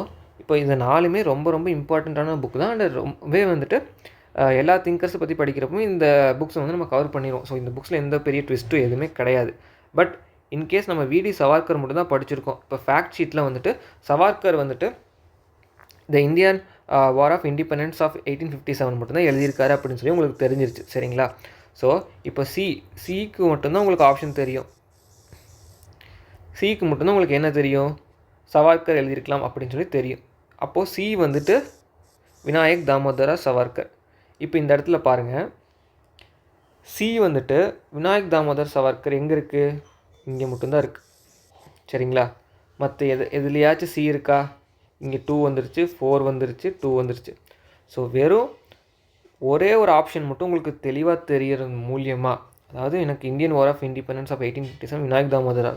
இப்போ இந்த 4மே ரொம்ப ரொம்ப இம்பார்ட்டண்ட்டான புக் தான். அண்ட் ரொம்பவே வந்துட்டு எல்லா திங்கர்ஸை பற்றி படிக்கிறப்போ இந்த புக்ஸை வந்து நம்ம கவர் பண்ணிடுவோம். ஸோ இந்த புக்ஸில் எந்த பெரிய ட்விஸ்ட்டும் எதுவுமே கிடையாது. பட் இன்கேஸ் நம்ம விடி சவார்கர் மட்டும் தான் படிச்சிருக்கோம். இப்போ ஃபேக்ட் ஷீட்டில் வந்துட்டு சவார்கர் வந்துட்டு the Indian war of independence of 1857 மட்டும்தான் எழுதியிருக்காரு அப்படின்னு சொல்லி உங்களுக்கு தெரிஞ்சிருச்சு. சரிங்களா? ஸோ இப்போ சிக்கு மட்டும்தான் உங்களுக்கு ஆப்ஷன் தெரியும். சிக்கு மட்டும்தான் உங்களுக்கு என்ன தெரியும், சவார்கர் எழுதியிருக்கலாம் அப்படின்னு சொல்லி தெரியும். அப்போது சி வந்துட்டு விநாயக் தாமோதர சவார்கர். இப்போ இந்த இடத்துல பாருங்கள், சி வந்துட்டு விநாயக் தாமோதர் சவார்கர் எங்கே இருக்குது, இங்கே மட்டும்தான் இருக்குது. சரிங்களா? மற்ற எதுலையாச்சும் சி இருக்கா? இங்கே 2 வந்துருச்சு, 4 வந்துருச்சு, 2 வந்துருச்சு. ஸோ வெறும் ஒரே ஒரு ஆப்ஷன் மட்டும் உங்களுக்கு தெளிவாக தெரியறது மூலியமாக, அதாவது எனக்கு Indian war of independence of 1857 Vinayak Damodar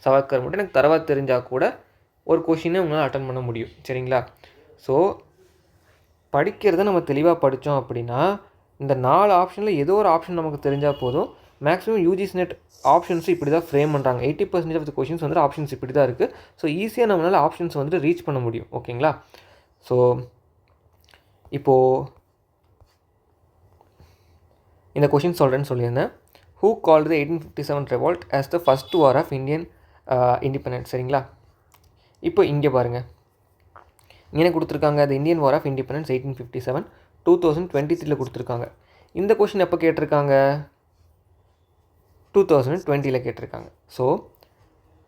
Savarkar மட்டும் எனக்கு தரவா தெரிஞ்சால் கூட ஒரு கொஷினை உங்களால் அட்டன் பண்ண முடியும். சரிங்களா? ஸோ படிக்கிறத நம்ம தெளிவாக படித்தோம் அப்படின்னா இந்த 4 ஆப்ஷனில் ஏதோ ஒரு ஆப்ஷன் நமக்கு தெரிஞ்சால் போதும். மேக்ஸிமம் யூஜிசி நெட் ஆப்ஷன்ஸ் இப்படி தான் ஃப்ரேம் பண்ணுறாங்க. 80% ஆஃப் த கொஷின்ஸ் வந்துட்டு ஆப்ஷன்ஸ் இப்படி தான் இருக்குது. ஸோ ஈஸியாக நம்மளால் ஆப்ஷன்ஸ் வந்துட்டு ரீச் பண்ண முடியும். ஓகேங்களா? ஸோ இப்போது இந்த கொஷின் சொல்கிறேன்னு சொல்லியிருந்தேன். Who called the 1857 revolt as the first war of Indian independence. சரிங்களா? இப்போ இங்கே பாருங்கள், இங்கே கொடுத்துருக்காங்க the Indian war of independence 1857 2023 கொடுத்துருக்காங்க. இந்த கொஷின் எப்போ கேட்டிருக்காங்க? 2020 கேட்டிருக்காங்க. ஸோ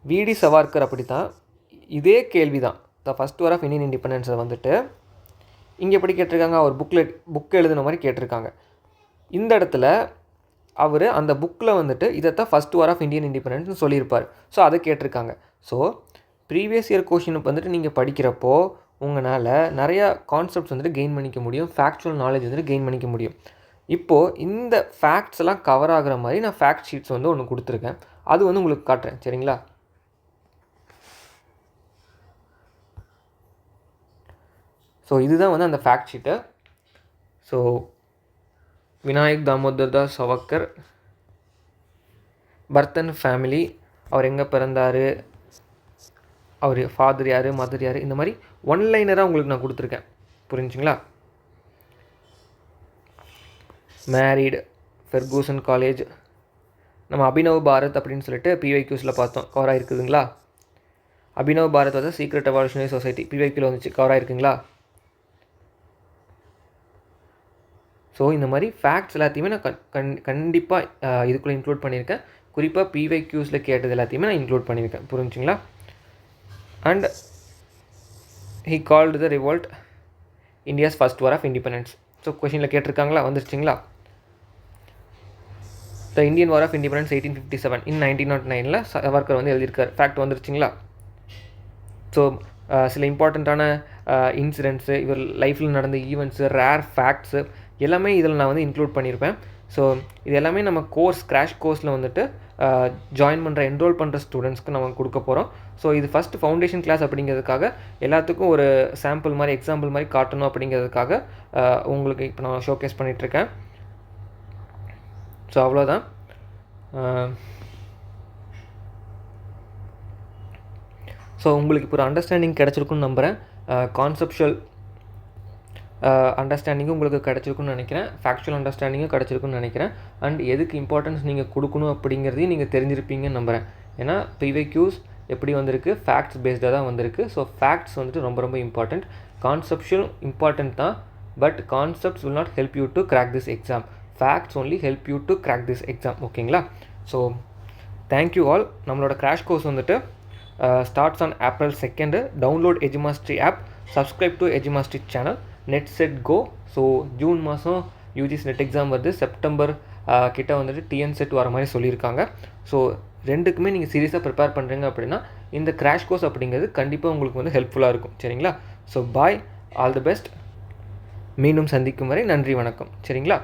விடி சவார்கர் அப்படி தான், இதே கேள்வி தான், the first war of Indian இண்டிபெண்டன்ஸை வந்துட்டு இங்கே எப்படி கேட்டிருக்காங்க, அவர் புக் எழுதுன மாதிரி கேட்டிருக்காங்க. இந்த இடத்துல அவர் அந்த புக்கில் வந்துட்டு இதைத்தான் ஃபஸ்ட் வார் ஆஃப் இந்தியன் இண்டிபெண்டன்ஸ்னு சொல்லியிருப்பார். ஸோ அதை கேட்டிருக்காங்க. ஸோ ப்ரீவியஸ் இயர் கொஷின் வந்துட்டு நீங்கள் படிக்கிறப்போ உங்களால் நிறையா கான்செப்ட்ஸ் வந்துட்டு கெயின் பண்ணிக்க முடியும், ஃபேக்சுவல் நாலேஜ் வந்துட்டு கெயின் பண்ணிக்க முடியும். இப்போது இந்த ஃபேக்ட்ஸ் எல்லாம் கவர் ஆகிற மாதிரி நான் ஃபேக்ட் ஷீட்ஸ் வந்து ஒன்று கொடுத்துருக்கேன். அது வந்து உங்களுக்கு காட்டுறேன். சரிங்களா? ஸோ இதுதான் வந்து அந்த fact sheet. So Vinayak Damodar Das Savarkar, பர்தன் ஃபேமிலி, அவர் எங்கே பிறந்தார், அவர் ஃபாதர் யார், மதர் யார், இந்த மாதிரி ஒன்லைனராக உங்களுக்கு நான் கொடுத்துருக்கேன். புரிஞ்சுங்களா? மேரீடு, ஃபெர்கூசன் காலேஜ், நம்ம அபினவ் பாரத் அப்படின்னு சொல்லிட்டு பிவைக்யூஸில் பார்த்தோம், கவர் ஆகிருக்குதுங்களா? அபினவ் பாரத் வந்து சீக்ரெட் எவால்யூஷனரி சொசைட்டி பிவைக்யூவில் வந்துச்சு, கவர் ஆகிருக்குங்களா? ஸோ இந்த மாதிரி ஃபேக்ட்ஸ் எல்லாத்தையுமே நான் கண்டிப்பாக இதுக்குள்ளே இன்க்ளூட் பண்ணியிருக்கேன். குறிப்பாக பிவைக்யூஸில் கேட்டது எல்லாத்தையுமே நான் இன்க்ளூட் பண்ணியிருக்கேன். புரிஞ்சுங்களா? And he called the revolt India's first war of independence. So கொஷினில் கேட்டிருக்காங்களா, வந்துருச்சுங்களா? The Indian war of independence 1857 in 1909 Savarkar வந்து எழுதியிருக்கார். ஃபேக்ட் வந்துருச்சுங்களா? ஸோ சில இம்பார்ட்டண்ட்டான இன்சிடென்ட்ஸு, இவர் லைஃப்பில் நடந்த ஈவெண்ட்ஸு, ரேர் ஃபேக்ட்ஸு எல்லாமே இதில் நான் வந்து இன்க்ளூட் பண்ணியிருப்பேன். ஸோ இது எல்லாமே நம்ம கிராஷ் கோர்ஸில் வந்துட்டு ஜாயின் பண்ணுற என்ரோல் பண்ணுற ஸ்டூடெண்ட்ஸ்க்கு நம்ம கொடுக்க போகிறோம். ஸோ இது ஃபஸ்ட்டு ஃபவுண்டேஷன் கிளாஸ் அப்படிங்கிறதுக்காக எல்லாத்துக்கும் ஒரு சாம்பிள் மாதிரி எக்ஸாம்பிள் மாதிரி காட்டணும் அப்படிங்கிறதுக்காக உங்களுக்கு இப்போ நான் ஷோகேஸ் பண்ணிகிட்ருக்கேன். ஸோ அவ்வளோதான். ஸோ உங்களுக்கு இப்போ ஒரு அண்டர்ஸ்டாண்டிங் கிடச்சிருக்குன்னு நம்புகிறேன். கான்செப்ஷுவல் அண்டர்ஸ்டாண்டிங்கும் உங்களுக்கு கிடச்சிருக்குன்னு நினைக்கிறேன், ஃபேக்சுவல் அண்டர்ஸ்டாண்டிங்கும் கிடச்சிருக்குன்னு நினைக்கிறேன். அண்ட் எதுக்கு இம்பார்ட்டன்ஸ் நீங்கள் கொடுக்கணும் அப்படிங்கிறதையும் நீங்கள் தெரிஞ்சிருப்பீங்கன்னு நம்புகிறேன். ஏன்னா பிவைக்யூஸ் எப்படி வந்திருக்கு, ஃபேக்ட்ஸ் பேஸ்டாக தான் வந்திருக்கு. ஸோ ஃபேக்ட்ஸ் வந்துட்டு ரொம்ப ரொம்ப இம்பார்ட்டண்ட். கான்செப்ஷுவல் இம்பார்ட்டன்ட் தான், but concepts will not help you to crack this exam. Facts only help you to crack this exam. ஓகேங்களா? So thank you all. நம்மளோட கிராஷ் கோர்ஸ் வந்துட்டு starts on April 2. Download Edumastery app, subscribe to Edumastery channel, NET SET go. So June மாதம் UGC NET exam வருது, September கிட்ட வந்துட்டு TN set வர மாதிரி சொல்லியிருக்காங்க. ஸோ ரெண்டுக்குமே நீங்கள் சீரியஸாக ப்ரிப்பேர் பண்ணுறீங்க அப்படின்னா இந்த கிராஷ் கோர்ஸ் அப்படிங்கிறது கண்டிப்பாக உங்களுக்கு வந்து ஹெல்ப்ஃபுல்லாக இருக்கும். சரிங்களா? So bye, all the best. மீண்டும் சந்திக்கும் வரை நன்றி, வணக்கம். சரிங்களா?